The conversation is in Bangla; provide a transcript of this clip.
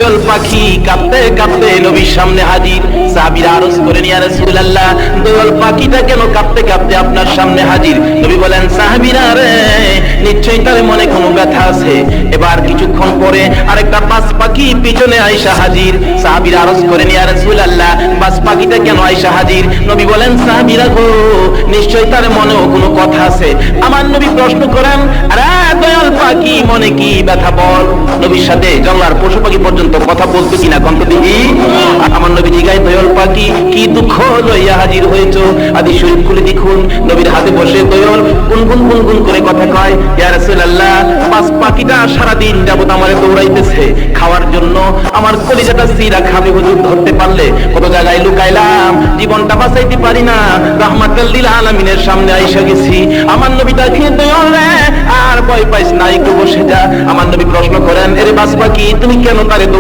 পাখি কাঁপতে কাঁপতে নবীর সামনে হাজির। সাহাবীরা আরজ করেন, ইয়া রাসূলুল্লাহ, দোয়েল পাখিটা কেন কাঁপতে কাঁপতে আপনার সামনে হাজির? নবী বলেন, সাহাবীরা রে, নিশ্চয়ই তার মনে কোনো ব্যথা আছে। এবার কিছুক্ষণ পরে আরেকটা বাজ পাখি পিছনে আয়েশা হাজির। সাহাবীরা আরজ করেন, ইয়া রাসূলুল্লাহ, বাজ পাখিটা কেন আয়েশা হাজির? নবী বলেন, সাহাবীরা গো, নিশ্চয়ই তার মনেও কোনো কথা আছে। আমার নবী প্রশ্ন করেন, আরে দয়াল পাখি, মনে কি ব্যথা বল? নবীর সাথে জঙ্গলার পশু পাখি পর্যন্ত কথা বলতো কিনা কন্ত দেখি। আমার নবী জিগায়, দয়াল পাখি, কি দুঃখ লইয়া হাজির হয়েছো? আদি শরীফ খুলে দেখুন, নবীর হাতে বসে দয়াল গুনগুন গুনগুন করে কথা কয়, ইয়া রাসূলুল্লাহ, বাজ পাখিটা সারাদিন যাবত আমারে দৌড়াইতেছে খাওয়ার জন্য। আমার কলিজাটা সিরা খাবে হুজুর, ধরতে পারলে কত জায়গায় লুকাইলাম, জীবনটা বাঁচাইতে পারি না। রাহমাতাল লিল আলামিনের সামনে আইসা গেছি। আমার নবী তাকে, দয়াল রে, আর ভয় পাইস না, একটু বসে যা। আমার নবী প্রশ্ন করেন, এরে বাজ পাখি, তুমি কেন তারে